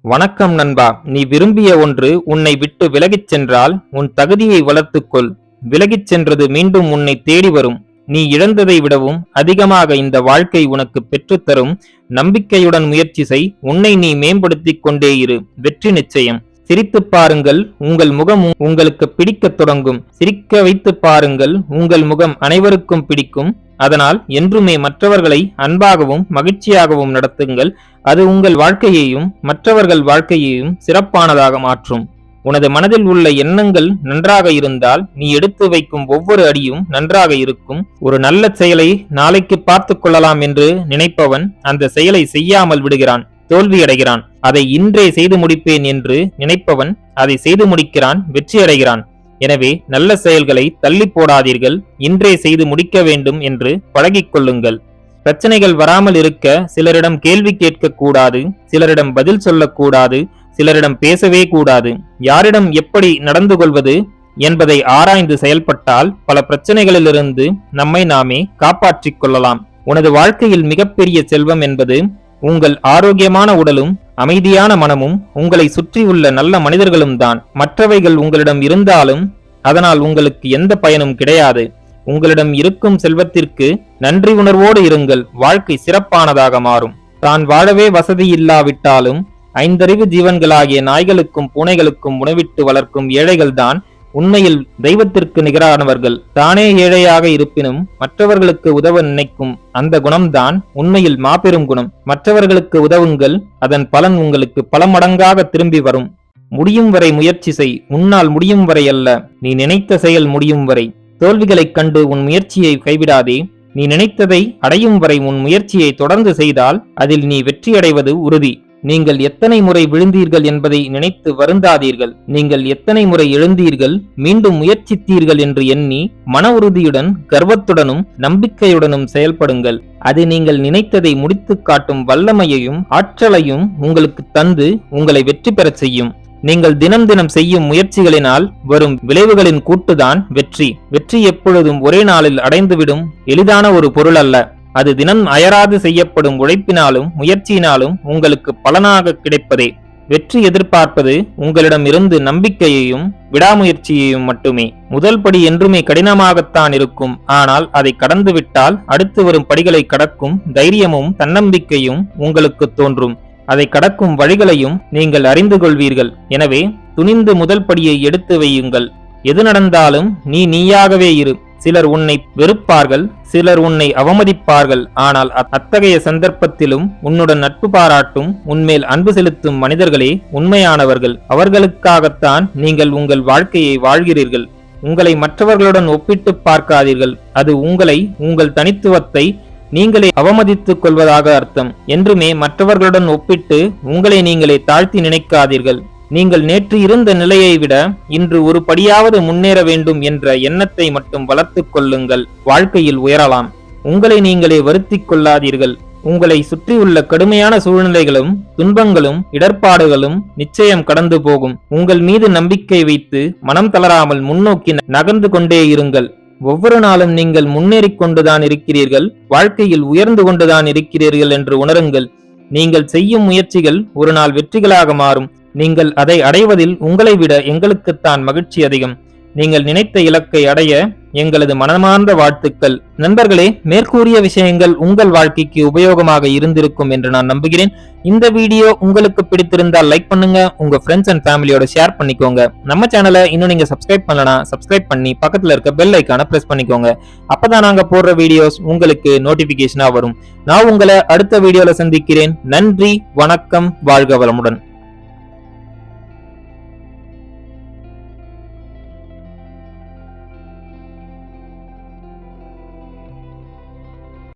வணக்கம் நண்பா. நீ விரும்பிய ஒன்று உன்னை விட்டு விலகிச் சென்றால் உன் தகுதியை வளர்த்துக்கொள். விலகிச் சென்றது மீண்டும் உன்னை தேடி வரும். நீ இழந்ததை விடவும் அதிகமாக இந்த வாழ்க்கை உனக்கு பெற்றுத்தரும். நம்பிக்கையுடன் முயற்சி செய். உன்னை நீ மேம்படுத்திக் கொண்டே இரு. வெற்றி நிச்சயம். சிரித்துப் பாருங்கள், உங்கள் முகம் உங்களுக்கு பிடிக்கத் தொடங்கும். சிரிக்க வைத்து பாருங்கள், உங்கள் முகம் அனைவருக்கும் பிடிக்கும். அதனால் என்றுமே மற்றவர்களை அன்பாகவும் மகிழ்ச்சியாகவும் நடத்துங்கள். அது உங்கள் வாழ்க்கையையும் மற்றவர்கள் வாழ்க்கையையும் சிறப்பானதாக மாற்றும். உனது மனதில் உள்ள எண்ணங்கள் நன்றாக இருந்தால் நீ எடுத்து வைக்கும் ஒவ்வொரு அடியும் நன்றாக இருக்கும். ஒரு நல்ல செயலை நாளைக்கு பார்த்து கொள்ளலாம் என்று நினைப்பவன் அந்த செயலை செய்யாமல் விடுகிறான், தோல்வியடைகிறான். அதை இன்றே செய்து முடிப்பேன் என்று நினைப்பவன் அதை செய்து முடிக்கிறான், வெற்றியடைகிறான். எனவே நல்ல செயல்களை தள்ளி போடாதீர்கள். இன்றே செய்து முடிக்க வேண்டும் என்று பழகிக் கொள்ளுங்கள். பிரச்சனைகள் வராமல் இருக்க சிலரிடம் கேள்வி கேட்க கூடாது, சிலரிடம் பதில் சொல்லக்கூடாது, சிலரிடம் பேசவே கூடாது. யாரிடம் எப்படி நடந்து கொள்வது என்பதை ஆராய்ந்து செயல்பட்டால் பல பிரச்சனைகளிலிருந்து நம்மை நாமே காப்பாற்றிக் கொள்ளலாம். உனது வாழ்க்கையில் மிகப்பெரிய செல்வம் என்பது உங்கள் ஆரோக்கியமான உடலும் அமைதியான மனமும் உங்களை சுற்றியுள்ள நல்ல மனிதர்களும் தான். மற்றவைகள் உங்களிடம் இருந்தாலும் அதனால் உங்களுக்கு எந்த பயனும் கிடையாது. உங்களிடம் இருக்கும் செல்வத்திற்கு நன்றி உணர்வோடு இருங்கள். வாழ்க்கை சிறப்பானதாக மாறும். தான் வாழவே வசதி இல்லாவிட்டாலும் ஐந்தறிவு ஜீவன்களாகிய நாய்களுக்கும் பூனைகளுக்கும் உணவிட்டு வளர்க்கும் ஏழைகள்தான் உண்மையில் தெய்வத்திற்கு நிகரானவர்கள். தானே ஏழையாக இருப்பினும் மற்றவர்களுக்கு உதவ நினைக்கும் அந்த குணம்தான் உண்மையில் மாபெரும் குணம். மற்றவர்களுக்கு உதவுங்கள், அதன் பலன் உங்களுக்கு பல மடங்காக திரும்பி வரும். முடியும் வரை முயற்சி செய். உன்னால் முடியும் வரை அல்ல, நீ நினைத்த செயல் முடியும் வரை. தோல்விகளைக் கண்டு உன் முயற்சியை கைவிடாதே. நீ நினைத்ததை அடையும் வரை உன் முயற்சியை தொடர்ந்து செய்தால் அதில் நீ வெற்றியடைவது உறுதி. நீங்கள் எத்தனை முறை விழுந்தீர்கள் என்பதை நினைத்து வருந்தாதீர்கள். நீங்கள் எத்தனை முறை எழுந்தீர்கள், மீண்டும் முயற்சித்தீர்கள் என்று எண்ணி மன உறுதியுடன் கர்வத்துடனும் நம்பிக்கையுடனும் செயல்படுங்கள். அது நீங்கள் நினைத்ததை முடித்து காட்டும் வல்லமையையும் ஆற்றலையும் உங்களுக்கு தந்து உங்களை வெற்றி பெறச் செய்யும். நீங்கள் தினம் தினம் செய்யும் முயற்சிகளினால் வரும் விளைவுகளின் கூட்டுதான் வெற்றி. வெற்றி எப்பொழுதும் ஒரே நாளில் அடைந்துவிடும் எளிதான ஒரு பொருள் அல்ல. அது தினம் அயராது செய்யப்படும் உழைப்பினாலும் முயற்சியினாலும் உங்களுக்கு பலனாக கிடைப்பதே. வெற்றி எதிர்பார்ப்பது உங்களிடம் இருந்து நம்பிக்கையையும் விடாமுயற்சியையும் மட்டுமே. முதல் படி என்றுமே கடினமாகத்தான் இருக்கும். ஆனால் அதை கடந்துவிட்டால் அடுத்து வரும் படிகளை கடக்கும் தைரியமும் தன்னம்பிக்கையும் உங்களுக்கு தோன்றும். அதை கடக்கும் வழிகளையும் நீங்கள் அறிந்து கொள்வீர்கள். எனவே துணிந்து முதல் படியை எடுத்து வையுங்கள். எது நடந்தாலும் நீயாகவே இரு. சிலர் உன்னை வெறுப்பார்கள், சிலர் உன்னை அவமதிப்பார்கள். ஆனால் அத்தகைய சந்தர்ப்பத்திலும் உன்னுடன் நட்பு பாராட்டும் உன்மேல் அன்பு செலுத்தும் மனிதர்களே உண்மையானவர்கள். அவர்களுக்காகத்தான் நீங்கள் உங்கள் வாழ்க்கையை வாழ்கிறீர்கள். உங்களை மற்றவர்களுடன் ஒப்பிட்டு பார்க்காதீர்கள். அது உங்கள் தனித்துவத்தை நீங்களே அவமதித்துக் கொள்வதாக அர்த்தம். என்றுமே மற்றவர்களுடன் ஒப்பிட்டு உங்களை நீங்களே தாழ்த்தி நினைக்காதீர்கள். நீங்கள் நேற்று இருந்த நிலையை விட இன்று ஒரு படியாவது முன்னேற வேண்டும் என்ற எண்ணத்தை மட்டும் வளர்த்துக் கொள்ளுங்கள். வாழ்க்கையில் உயரலாம். உங்களை நீங்களே வருத்திக் கொள்ளாதீர்கள். உங்களை சுற்றியுள்ள கடுமையான சூழ்நிலைகளும் துன்பங்களும் இடர்பாடுகளும் நிச்சயம் கடந்து போகும். உங்கள் மீது நம்பிக்கை வைத்து மனம் தளராமல் முன்னோக்கி நகர்ந்து கொண்டே இருங்கள். ஒவ்வொரு நாளும் நீங்கள் முன்னேறிக் கொண்டுதான் இருக்கிறீர்கள், வாழ்க்கையில் உயர்ந்து கொண்டுதான் இருக்கிறீர்கள் என்று உணருங்கள். நீங்கள் செய்யும் முயற்சிகள் ஒரு நாள் வெற்றிகளாக மாறும். நீங்கள் அதை அடைவதில் உங்களை விட எங்களுக்குத்தான் மகிழ்ச்சி அதிகம். நீங்கள் நினைத்த இலக்கை அடைய எங்களது மனமார்ந்த வாழ்த்துக்கள். நண்பர்களே, மேற்கூறிய விஷயங்கள் உங்கள் வாழ்க்கைக்கு உபயோகமாக இருந்திருக்கும் என்று நான் நம்புகிறேன். இந்த வீடியோ உங்களுக்கு பிடித்திருந்தால் லைக் பண்ணுங்க, உங்க ஃப்ரெண்ட்ஸ் அண்ட் ஃபேமிலியோட ஷேர் பண்ணிக்கோங்க. நம்ம சேனலை இன்னும் நீங்க சப்ஸ்கிரைப் பண்ணலனா சப்ஸ்கிரைப் பண்ணி பக்கத்துல இருக்க பெல் ஐக்கான பிரஸ் பண்ணிக்கோங்க. அப்பதான் நாங்க போடுற வீடியோஸ் உங்களுக்கு நோட்டிபிகேஷனா வரும். நான் உங்களை அடுத்த வீடியோல சந்திக்கிறேன். நன்றி, வணக்கம், வாழ்க வளமுடன்.